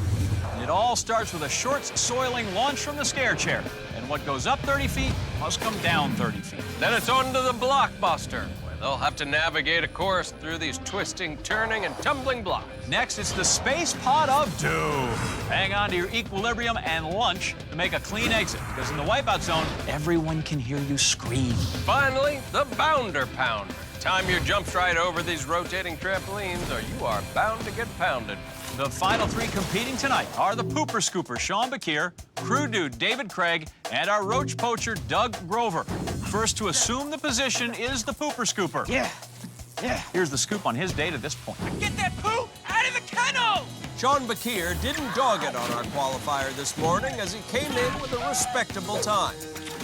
Speaker 11: It all starts with a shorts soiling launch from the scare chair. And what goes up 30 feet must come down 30 feet.
Speaker 8: Then it's on to the Blockbuster, where they'll have to navigate a course through these twisting, turning, and tumbling blocks.
Speaker 11: Next, it's the Space Pod of Doom. Hang on to your equilibrium and lunch to make a clean exit, because in the Wipeout zone, everyone can hear you scream.
Speaker 8: Finally, the Bounder Pounder. Time your jumps right over these rotating trampolines, or you are bound to get pounded.
Speaker 11: The final three competing tonight are the Pooper Scooper, Sean Bakir, crew dude David Craig, and our roach poacher, Doug Grover. First to assume the position is the Pooper Scooper.
Speaker 1: Yeah.
Speaker 11: Here's the scoop on his day to this point.
Speaker 1: Get that poo out of the kennel!
Speaker 4: Sean Bakir didn't dog it on our qualifier this morning as he came in with a respectable time.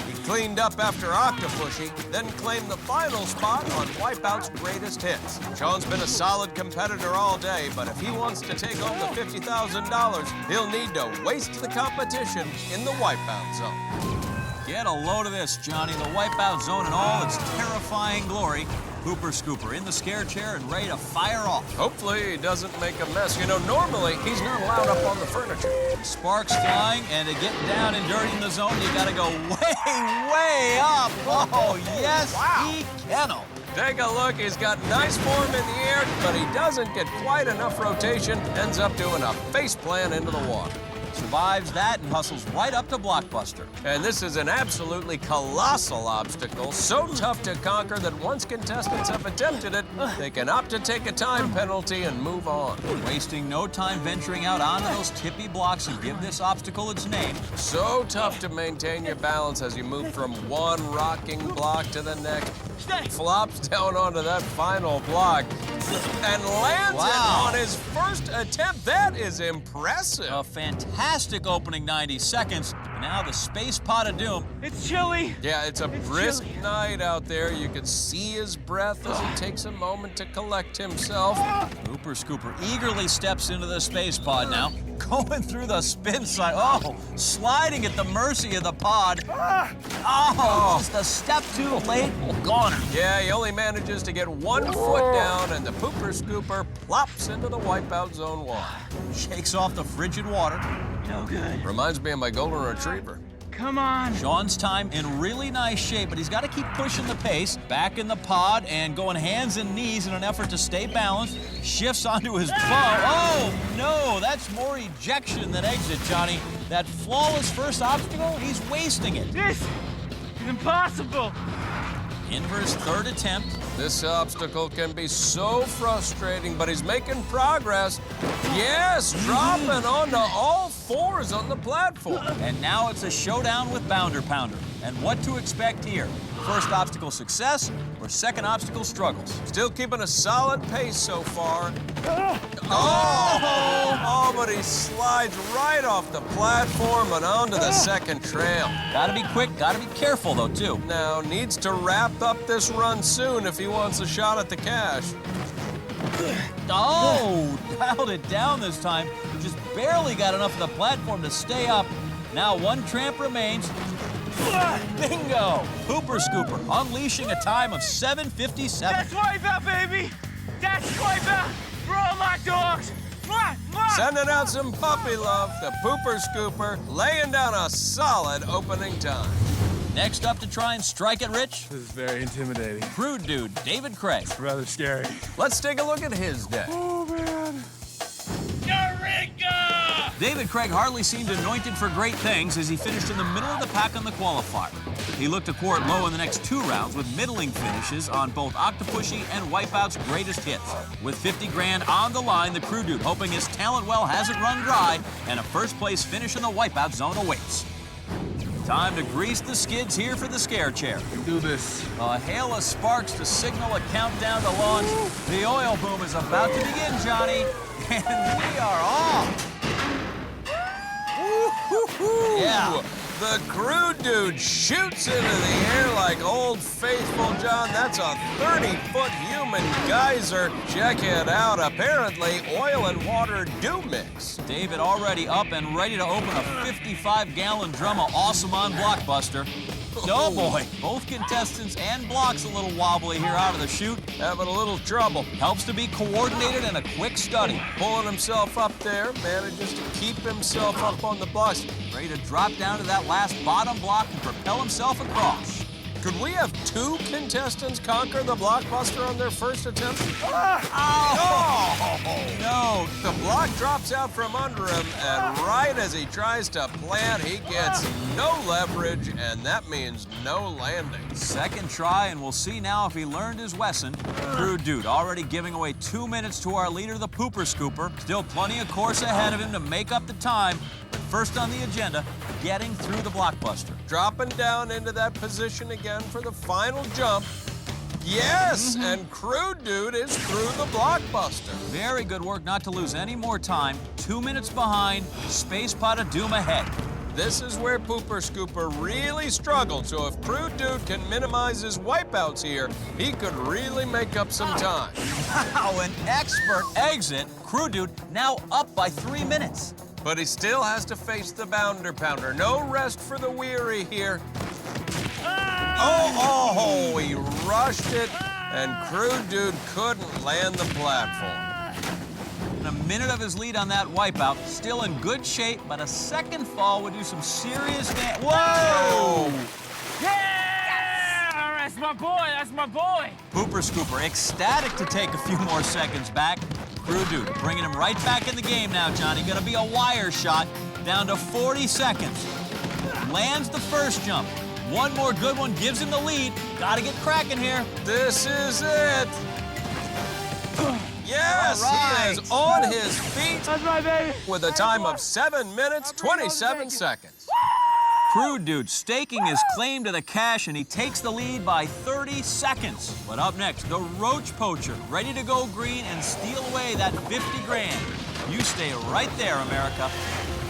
Speaker 4: He cleaned up after Octopushy, then claimed the final spot on Wipeout's greatest hits. Sean's been a solid competitor all day, but if he wants to take home the $50,000, he'll need to waste the competition in the Wipeout zone.
Speaker 1: Get a load of this, Johnny. The Wipeout zone in all its terrifying glory. Pooper Scooper in the scare chair and ready to fire off.
Speaker 4: Hopefully he doesn't make a mess. You know, normally he's not allowed up on the furniture.
Speaker 1: Sparks flying, and to get down and dirty in the zone, you gotta go way up. Oh, yes, he kennel.
Speaker 4: Take a look. He's got nice form in the air, but he doesn't get quite enough rotation. Ends up doing a face plant into the water.
Speaker 1: Survives that and hustles right up to Blockbuster.
Speaker 4: And this is an absolutely colossal obstacle, so tough to conquer that once contestants have attempted it, they can opt to take a time penalty and move on.
Speaker 1: Wasting no time venturing out onto those tippy blocks and give this obstacle its name.
Speaker 4: So tough to maintain your balance as you move from one rocking block to the next. Flops down onto that final block and lands it on his first attempt. That is impressive.
Speaker 1: A fantastic opening 90 seconds. Now the Space Pod of Doom. It's chilly.
Speaker 4: Yeah, it's a brisk night out there. You can see his breath as he takes a moment to collect himself.
Speaker 1: Pooper Scooper eagerly steps into the Space Pod now. Going through the spin side. Oh, sliding at the mercy of the pod. Oh, just a step too late. Goner.
Speaker 4: Yeah, he only manages to get 1 foot down, and the Pooper Scooper plops into the Wipeout Zone wall.
Speaker 1: Shakes off the frigid water. No good.
Speaker 4: Reminds me of my golden retriever.
Speaker 1: Come on. Sean's time in really nice shape, but he's got to keep pushing the pace. Back in the pod and going hands and knees in an effort to stay balanced. Shifts onto his bow. Oh, no, that's more ejection than exit, Johnny. That flawless first obstacle, he's wasting it. This is impossible. In for his third attempt.
Speaker 4: This obstacle can be so frustrating, but he's making progress. Yes, dropping onto all fours on the platform.
Speaker 1: And now it's a showdown with Bounder Pounder. And what to expect here? First obstacle success or second obstacle struggles?
Speaker 4: Still keeping a solid pace so far. Oh, but he slides right off the platform and onto the second trail.
Speaker 1: Gotta be quick, gotta be careful though, too.
Speaker 4: Now, needs to wrap up this run soon if he wants a shot at the cash.
Speaker 1: Oh, dialed it down this time. Just barely got enough of the platform to stay up. Now 1 tramp remains. Bingo! Pooper Scooper unleashing a time of 7:57. That's Wipeout, baby! That's Wipeout for all my dogs!
Speaker 4: Sending out some puppy love, the Pooper Scooper laying down a solid opening time.
Speaker 1: Next up to try and strike it rich.
Speaker 5: This is very intimidating.
Speaker 1: Crude dude, David Craig.
Speaker 5: Rather scary.
Speaker 4: Let's take a look at his day.
Speaker 5: Oh, man.
Speaker 1: David Craig hardly seemed anointed for great things as he finished in the middle of the pack on the qualifier. He looked to court low in the next 2 rounds with middling finishes on both Octopusy and Wipeout's greatest hits. With 50 grand on the line, the crew dude hoping his talent well hasn't run dry, and a first-place finish in the Wipeout zone awaits. Time to grease the skids here for the scare chair.
Speaker 5: Do this.
Speaker 1: A hail of sparks to signal a countdown to launch. The oil boom is about to begin, Johnny, and we are off.
Speaker 4: Yeah. The crew dude shoots into the air like Old Faithful, John. That's a 30-foot human geyser. Check it out. Apparently, oil and water do mix.
Speaker 1: David already up and ready to open a 55-gallon drum of awesome on Blockbuster. Oh boy, both contestants and blocks a little wobbly here out of the chute.
Speaker 4: Having a little trouble.
Speaker 1: Helps to be coordinated and a quick study.
Speaker 4: Pulling himself up there, manages to keep himself up on the blocks.
Speaker 1: Ready to drop down to that last bottom block and propel himself across.
Speaker 4: Could we have 2 contestants conquer the Blockbuster on their first attempt? No! The block drops out from under him, and right as he tries to plant, he gets no leverage, and that means no landing.
Speaker 1: Second try, and we'll see now if he learned his lesson. Crew dude already giving away 2 minutes to our leader, the Pooper Scooper. Still plenty of course ahead of him to make up the time. But first on the agenda, getting through the Blockbuster.
Speaker 4: Dropping down into that position again for the final jump. Yes, and crew dude is through the Blockbuster.
Speaker 1: Very good work not to lose any more time. 2 minutes behind, space pot of doom ahead.
Speaker 4: This is where Pooper Scooper really struggled, so if crew dude can minimize his wipeouts here, he could really make up some time.
Speaker 1: Wow, an expert exit. Crew dude now up by 3 minutes.
Speaker 4: But he still has to face the bounder pounder. No rest for the weary here. Oh, he rushed it, and crew dude couldn't land the platform.
Speaker 1: And a minute of his lead on that wipeout, still in good shape, but a second fall would do some serious damage. Whoa!
Speaker 15: Yeah! That's my boy, that's my boy!
Speaker 1: Pooper Scooper ecstatic to take a few more seconds back. Crew dude bringing him right back in the game now, Johnny. Gonna be a wire shot, down to 40 seconds. Lands the first jump. One more good one gives him the lead. Gotta get cracking here.
Speaker 4: This is it. Yes,
Speaker 1: right.
Speaker 4: He is on his feet.
Speaker 15: That's my baby.
Speaker 4: With a time of 7 minutes, 27 seconds.
Speaker 1: Crew dude staking his claim to the cash, and he takes the lead by 30 seconds. But up next, the Roach Poacher, ready to go green and steal away that 50 grand. You stay right there, America.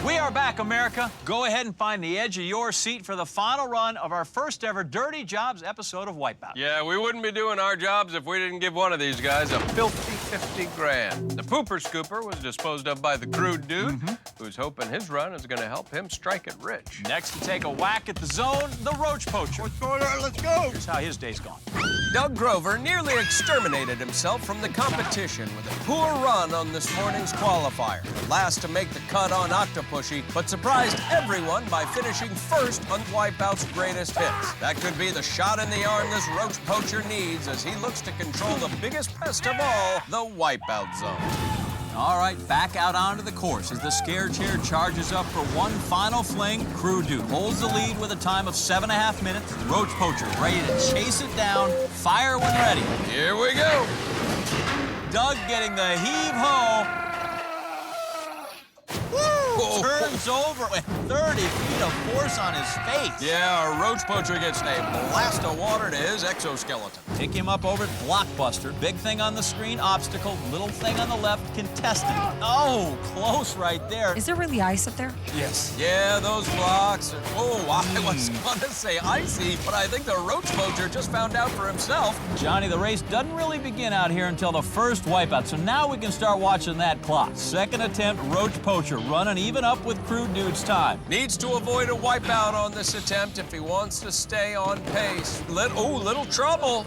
Speaker 1: We are back, America. Go ahead and find the edge of your seat for the final run of our first ever Dirty Jobs episode of Wipeout.
Speaker 8: Yeah, we wouldn't be doing our jobs if we didn't give one of these guys a filthy 50 grand. The Pooper Scooper was disposed of by the crew dude, who's hoping his run is going to help him strike it rich.
Speaker 1: Next to take a whack at the zone, the Roach Poacher.
Speaker 14: Let's go there, let's go.
Speaker 1: Here's how his day's gone.
Speaker 4: Doug Grover nearly exterminated himself from the competition with a poor run on this morning's qualifier. Last to make the cut on Octopusy, but surprised everyone by finishing first on Wipeout's greatest hits. That could be the shot in the arm this Roach Poacher needs as he looks to control the biggest pest of all, the Wipeout zone.
Speaker 1: All right, back out onto the course as the scare chair charges up for one final fling. Crew dude holds the lead with a time of 7.5 minutes. Roach Poacher ready to chase it down. Fire when ready.
Speaker 4: Here we go.
Speaker 1: Doug getting the heave-ho. Turns over and 30 feet of force on his face.
Speaker 4: Yeah, our Roach Poacher gets a blast of water to his exoskeleton.
Speaker 1: Pick him up over at Blockbuster. Big thing on the screen, obstacle. Little thing on the left, contestant. Oh, close right there.
Speaker 2: Is there really ice up there?
Speaker 1: Yes.
Speaker 4: Yeah, those blocks. Oh, I was going to say icy, but I think the Roach Poacher just found out for himself.
Speaker 1: Johnny, the race doesn't really begin out here until the first wipeout, so now we can start watching that clock. Second attempt, Roach Poacher running even up with crew dude's time.
Speaker 4: Needs to avoid a wipeout on this attempt if he wants to stay on pace. Little trouble.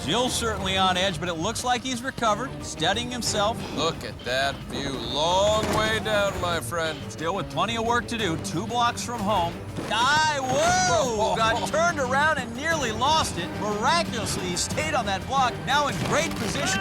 Speaker 1: Jill's certainly on edge, but it looks like he's recovered, steadying himself.
Speaker 4: Look at that view. Long way down, my friend.
Speaker 1: Still with plenty of work to do. 2 blocks from home. Whoa! Got turned around and nearly lost it. Miraculously, he stayed on that block. Now in great position.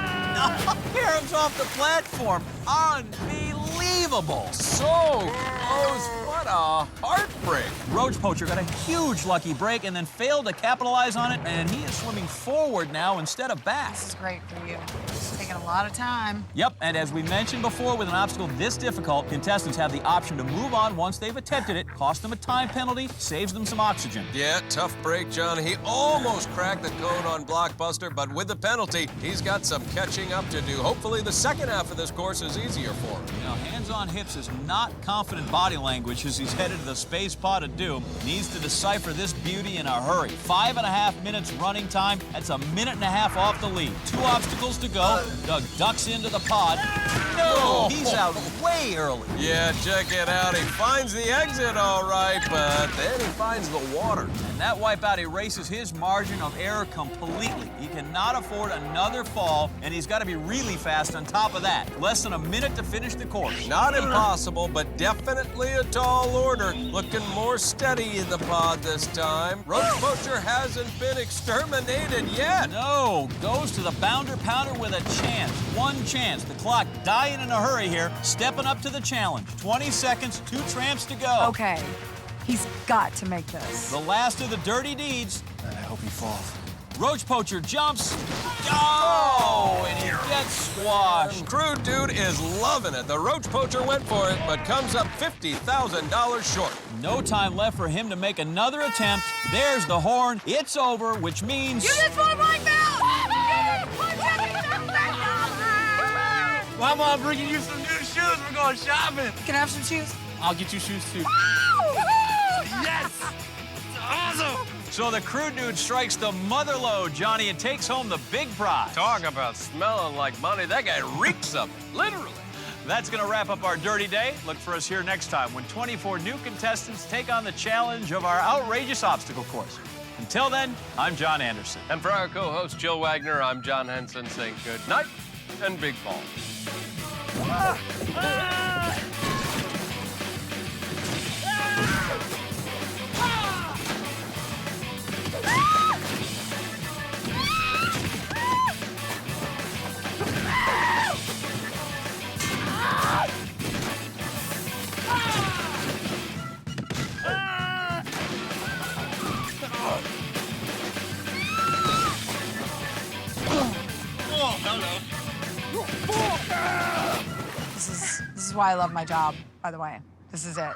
Speaker 1: Here comes off the platform. Unbelievable.
Speaker 4: Unbelievable! So close. What a heartbreak.
Speaker 11: Roach Poacher got a huge lucky break and then failed to capitalize on it, and he is swimming forward now instead of back.
Speaker 2: This is great for you. It's taking a lot of time.
Speaker 11: Yep, and as we mentioned before, with an obstacle this difficult, contestants have the option to move on once they've attempted it, cost them a time penalty, saves them some oxygen.
Speaker 4: Yeah, tough break, John. He almost cracked the code on Blockbuster, but with the penalty, he's got some catching up to do. Hopefully the second half of this course is easier for him.
Speaker 11: You know, hands on hips is not confident body language as he's headed to the space pod of doom. Needs to decipher this beauty in a hurry. 5.5 minutes running time. That's a minute and a half off the lead. 2 obstacles to go. Doug ducks into the pod. No, he's out way early.
Speaker 4: Yeah, check it out. He finds the exit all right, but then he finds the water.
Speaker 11: And that wipeout erases his margin of error completely. He cannot afford another fall, and he's got to be really fast on top of that. Less than a minute to finish the course.
Speaker 4: Not impossible, but definitely a tall order. Looking more steady in the pod this time. Roach Poacher hasn't been exterminated yet.
Speaker 11: No, goes to the bounder pounder with a chance. One chance. The clock dying in a hurry here. Stepping up to the challenge. 20 seconds, 2 tramps to go.
Speaker 2: Okay, he's got to make this.
Speaker 11: The last of the dirty deeds.
Speaker 5: I hope he falls.
Speaker 11: Roach Poacher jumps. Oh, and he gets squashed.
Speaker 4: Crude Dude is loving it. The Roach Poacher went for it, but comes up $50,000 short.
Speaker 11: No time left for him to make another attempt. There's the horn. It's over, which means...
Speaker 7: You just won Wipeout!
Speaker 15: Mama, I'm bringing you some new shoes. We're going shopping.
Speaker 2: Can I have some shoes?
Speaker 15: I'll get you shoes too. Yes! It's awesome!
Speaker 11: So the Crude Dude strikes the mother load, Johnny, and takes home the big prize.
Speaker 8: Talk about smelling like money. That guy reeks of it, literally.
Speaker 11: That's going to wrap up our Dirty Day. Look for us here next time when 24 new contestants take on the challenge of our outrageous obstacle course. Until then, I'm John Anderson.
Speaker 8: And for our co-host, Jill Wagner, I'm John Henson saying good night and big balls.
Speaker 2: This is why I love my job, by the way. This is it.